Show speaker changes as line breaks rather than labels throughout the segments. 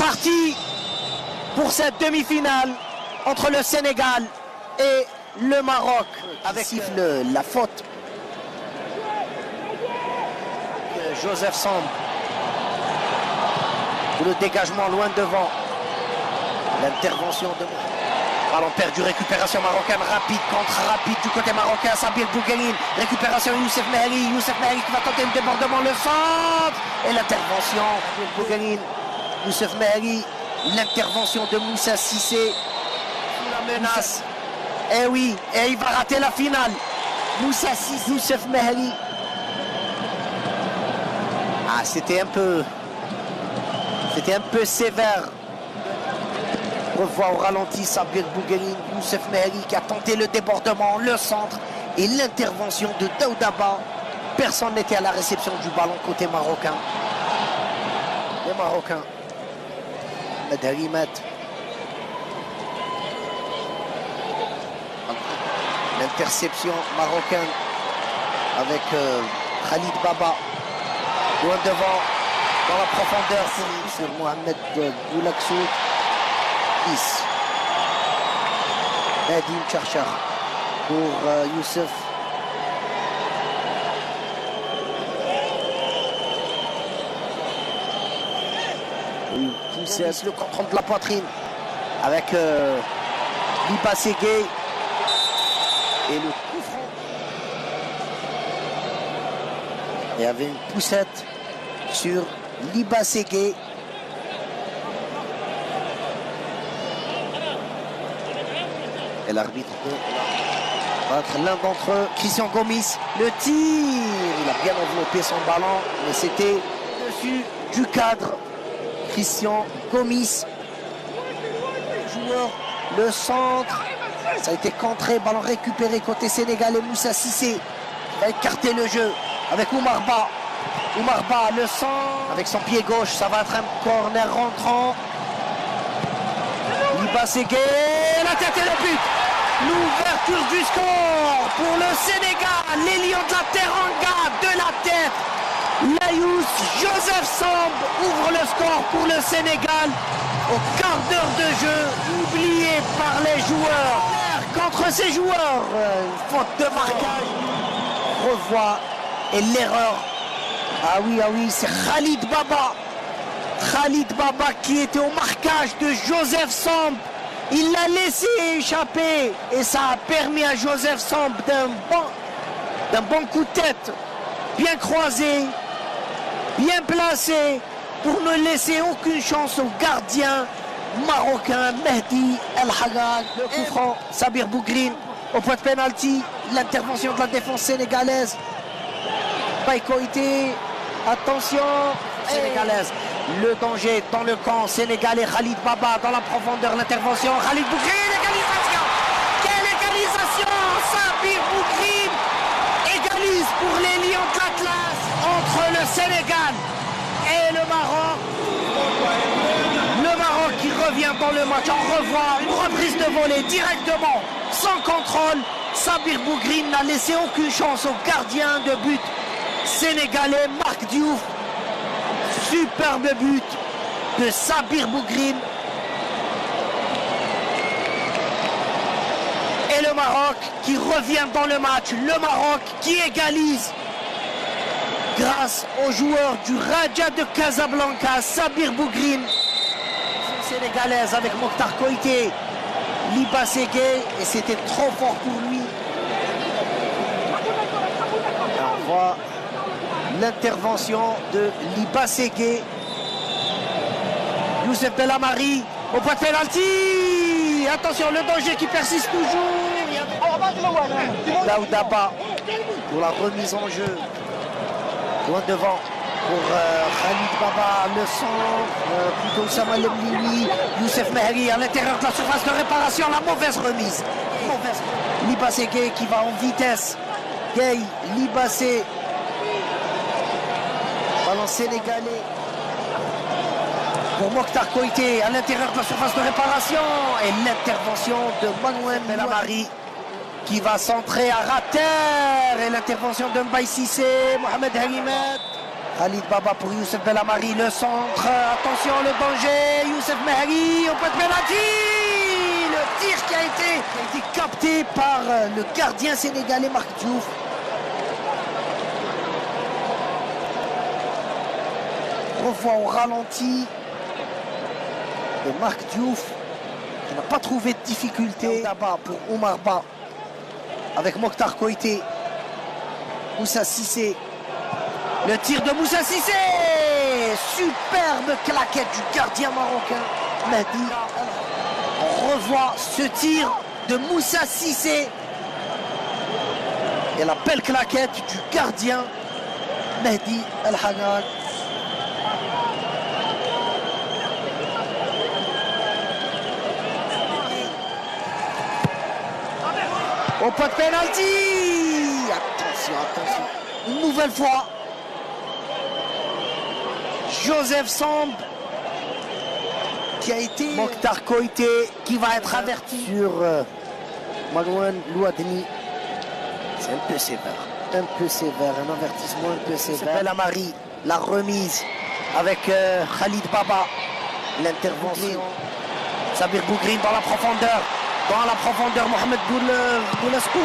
parti pour cette demi-finale entre le Sénégal et le Maroc. Avec la faute. Joseph Samb. Le dégagement loin devant. L'intervention de... Ballon perdu, récupération marocaine rapide, contre rapide du côté marocain. Sabir Bouguelin, récupération Youssef Mehri qui va tenter le débordement, le centre. Et l'intervention de Bouguelin, Youssef Mehri, l'intervention de Moussa Cissé. La menace. Et oui, et il va rater la finale. Moussa Cissé, Youssef Mehri. Ah, c'était un peu sévère. Revoit au ralenti Sabir Bouguelin, Youssef Mehri qui a tenté le débordement, le centre et l'intervention de Daoudaba. Personne n'était à la réception du ballon côté marocain. Les Marocains. Medharimet. L'interception marocaine avec Khalid Baba. Loin devant, dans la profondeur sur Mohamed Boulaksoud. Nadim Charchar pour Youssef. Une poussette, le contrôle de la poitrine avec Liba Ségué et le coup franc. Il y avait une poussette sur Liba Ségué. Et l'arbitre va être l'un d'entre eux, Christian Gomis. Le tir, il a bien enveloppé son ballon, mais c'était dessus du cadre. Christian Gomis. Joueur, le centre. Ça a été contré, ballon récupéré côté sénégalais. Moussa Cissé va écarter le jeu avec Oumar Ba. Oumar Ba, le centre. Avec son pied gauche, ça va être un corner rentrant. Liba Ségué, la tête et le but. L'ouverture du score pour le Sénégal. Les Lions de la Teranga de la tête. Laïus Joseph Samb ouvre le score pour le Sénégal. Au quart d'heure de jeu, oublié par les joueurs. Contre ces joueurs, une faute de marquage. Revoit et l'erreur. Ah oui, c'est Khalid Baba. Khalid Baba qui était au marquage de Joseph Samb. Il l'a laissé échapper et ça a permis à Joseph Samb d'un bon coup de tête, bien croisé, bien placé, pour ne laisser aucune chance au gardien marocain Mehdi El Hagag. Le coup franc, Sabir Bouguelin au point de pénalty, l'intervention de la défense sénégalaise. Baïkoïté, attention, sénégalaise. Le danger dans le camp sénégalais. Khalid Baba dans la profondeur, l'intervention. Khalid Bouguelin, égalisation. Quelle égalisation! Sabir Bouguelin égalise pour les Lions de l'Atlas entre le Sénégal et le Maroc. Le Maroc qui revient dans le match. On revoit une reprise de volée directement, sans contrôle. Sabir Bouguelin n'a laissé aucune chance au gardien de but sénégalais, Marc Diouf. Superbe but de Sabir Bouguelin. Et le Maroc qui revient dans le match. Le Maroc qui égalise grâce aux joueurs du Raja de Casablanca, Sabir Bouguelin. Sénégalaise avec Mokhtar Koïté, Liba Ségué, et c'était trop fort pour lui. On voit l'intervention de Liba Ségué. Youssef Belhamari au point de pénalty. Attention, le danger qui persiste toujours. Daoudaba pour la remise en jeu. Loin devant pour Khalid Baba, le centre, plutôt Samal Mlini. Youssef Mehri à l'intérieur de la surface de réparation. La mauvaise remise. Liba Ségué qui va en vitesse. Gay, Liba Ségué. Ballon sénégalais pour Mokhtar Koïté à l'intérieur de la surface de réparation. Et l'intervention de Manuel Belhamari qui va centrer à Rater. Et l'intervention de Mbaye Cissé, Mohamed Harimet. Khalid Baba pour Youssef Belhamari, le centre, attention le danger, Youssef Mehri, au point de pénalty. Le tir qui a été capté par le gardien sénégalais Marc Diouf. On revoit au ralenti de Marc Diouf qui n'a pas trouvé de difficulté. Là-bas pour Omar Ba avec Mokhtar Koité. Moussa Cissé. Le tir de Moussa Cissé. Superbe claquette du gardien marocain Mehdi. On revoit ce tir de Moussa Cissé. Et la belle claquette du gardien Mehdi El Hanan. Au point de pénalty. Attention, attention. Une nouvelle fois. Joseph Samb qui a été Mokhtar Koité qui va être averti sur Malouane Louadeni. C'est un peu sévère. Un peu sévère. Un avertissement un peu sévère. Belhamari, la remise avec Khalid Baba. L'intervention. Sabir Bougrine dans la profondeur. Dans la profondeur, Mohamed Boulascout.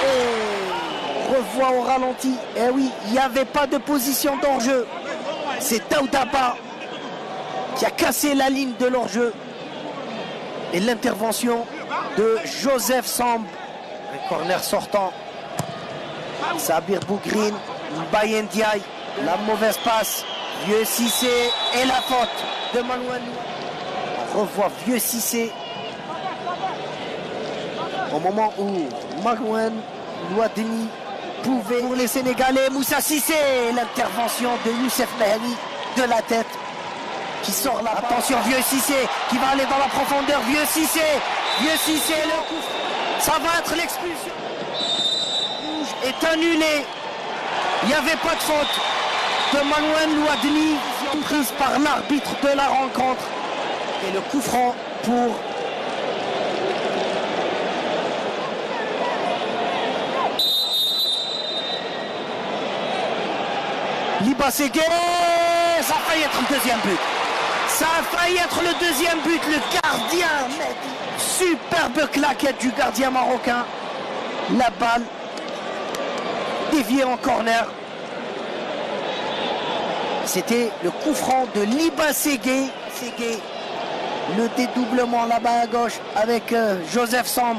Et on revoit au ralenti. Eh oui, il n'y avait pas de position d'hors-jeu. C'est Daoudaba qui a cassé la ligne de l'hors-jeu. Et l'intervention de Joseph Samb. Un corner sortant. Sabir Bougrine, Mbaye Ndiaye. La mauvaise passe. Vieux Cissé et la faute de Malouane. On revoit Vieux Cissé. Au moment où Malouane Louadeni pouvait pour les Sénégalais, Moussa Cissé, l'intervention de Youssef Mehri de la tête qui sort là. Attention, Vieux Cissé qui va aller dans la profondeur. Vieux Cissé, le coup. Ça va être l'expulsion. Rouge est annulé. Il n'y avait pas de faute de Malouane Louadeni prise par l'arbitre de la rencontre. Et le coup franc pour Liba Ségué. Ça a failli être le deuxième but. Ça a failli être le deuxième but. Le gardien, superbe claquette du gardien marocain. La balle déviée en corner. C'était le coup franc de Liba Ségué. Le dédoublement là-bas à gauche avec Joseph Samb.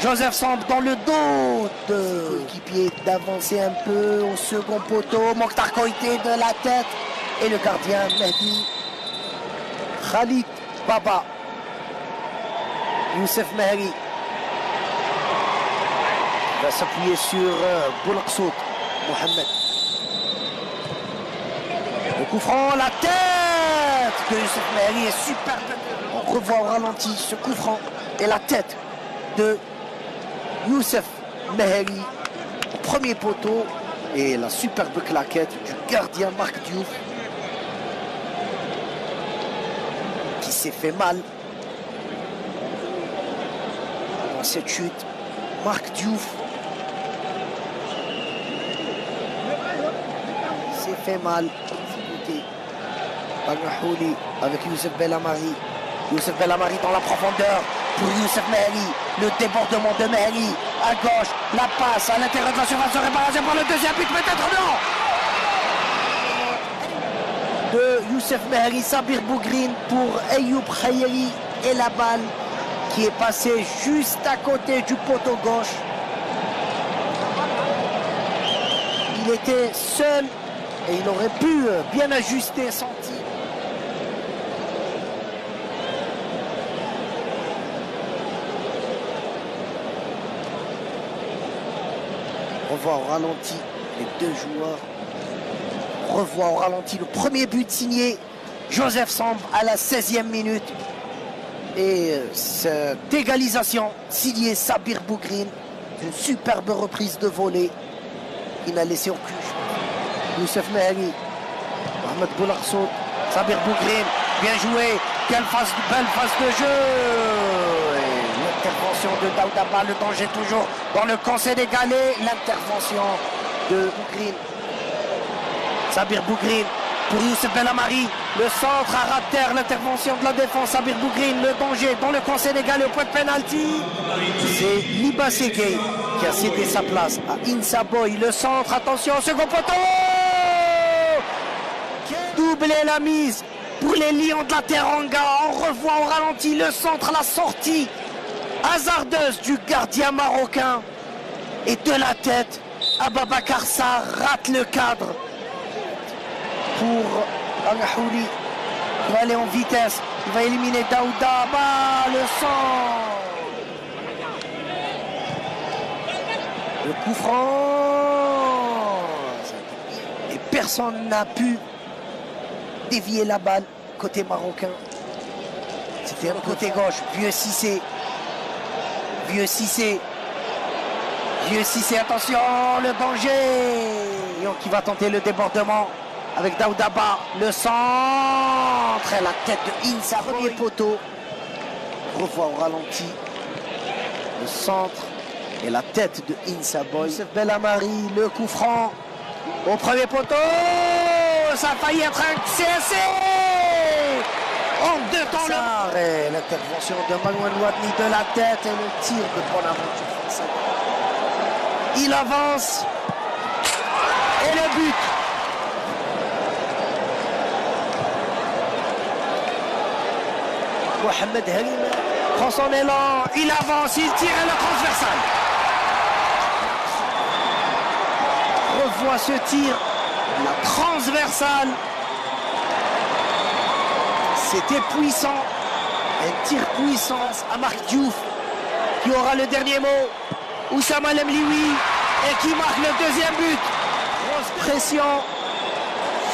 Joseph Samb dans le dos de l'équipier d'avancer un peu au second poteau. Mokhtar Koité de la tête. Et le gardien Mehdi. Khalid Baba. Youssef Mehri. Il va s'appuyer sur Boulaksout. Mohamed. Le coup franc, la tête de Youssef Mehri est superbe. On revoit au ralenti ce coup franc et la tête de Youssef Mehri au premier poteau et la superbe claquette du gardien Marc Diouf qui s'est fait mal dans cette chute. Marc Diouf s'est fait mal. Bagnahouli avec Youssef Belhamari. Youssef Belhamari dans la profondeur pour Youssef Mehri. Le débordement de Mehri à gauche. La passe à l'intérieur de la surface de réparation pour le deuxième but. Peut-être non. De Youssef Mehri, Sabir Bougrine pour Ayoub Khayri. Et la balle qui est passée juste à côté du poteau gauche. Il était seul et il aurait pu bien ajuster son tir. On revoit au ralenti les deux joueurs. On revoit au ralenti le premier but signé Joseph Samb à la 16e minute. Et cette égalisation signée Sabir Bougrine. Une superbe reprise de volée qui n'a laissé aucune chance. Youssef Mehri, Mohamed Boulaksout, Sabir Bougrine, bien joué. Belle phase de jeu. L'intervention de Daoudaba, le danger toujours dans le camp sénégalais. L'intervention de Bougrine. Sabir Bougrine pour Youssef Belhamari. Le centre à ras de terre, l'intervention de la défense. Sabir Bougrine, le danger dans le camp sénégalais au point de pénalty. C'est Liba Segué qui a cédé sa place à Insa Boy. Le centre, attention, second poteau. Doublé la mise pour les Lions de la Teranga. On revoit au ralenti le centre, la sortie hasardeuse du gardien marocain. Et de la tête, Ababakar Sarr rate le cadre pour Al-Ghahouli. Il va aller en vitesse, il va éliminer Daouda. Le sang. Le coup franc. Et personne n'a pu dévier la balle côté marocain. C'était un côté gauche. Vieux Cissé. Vieux Cissé. Vieux Cissé, attention, le danger. Lyon qui va tenter le débordement avec Daouda Ba. Le centre et la tête de Insa. Premier poteau. On revoit au ralenti le centre et la tête de Insa Boy. Youssef Belhamari, le coup franc au premier poteau. Ça a failli être un CSC. En deux temps, l'intervention de Manuel Wadni de la tête et le tir de Bonaventure français. Il avance et le but. Mohamed Halim prend son élan, il avance, il tire et le transversal. Revoit ce tir, la transversale. C'était puissant, un tir puissant à Marc Diouf qui aura le dernier mot. Oussama Lemlioui et qui marque le deuxième but. Grosse pression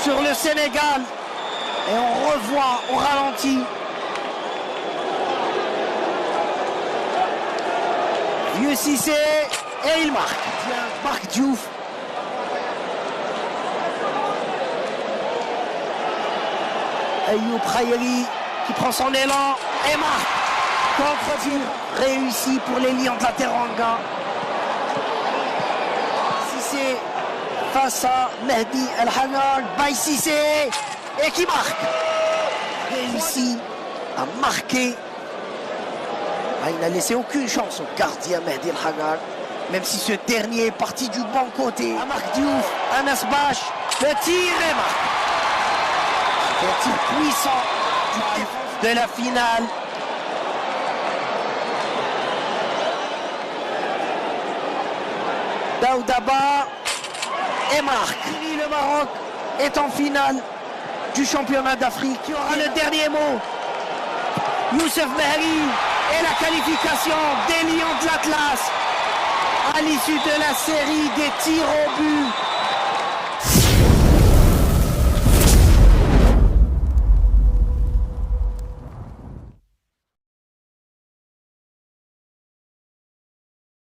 sur le Sénégal et on revoit au ralenti Vieux Cissé et il marque. Marc Diouf. Ayoub Khayri qui prend son élan et marque. Contre-tir réussi pour les Lions de la Teranga. Cissé face à Mehdi El Hanan. Baye Cissé et qui marque. Réussi à marquer. Il n'a laissé aucune chance au gardien Mehdi El Hanan. Même si ce dernier est parti du bon côté. À Marc Diouf, Anas Bache, le tir et marque. C'est un tir puissant de la finale. Daouda Ba et marque. Le Maroc est en finale du championnat d'Afrique. Qui aura le dernier mot? Youssef Mehri et la qualification des Lions de l'Atlas à l'issue de la série des tirs au but.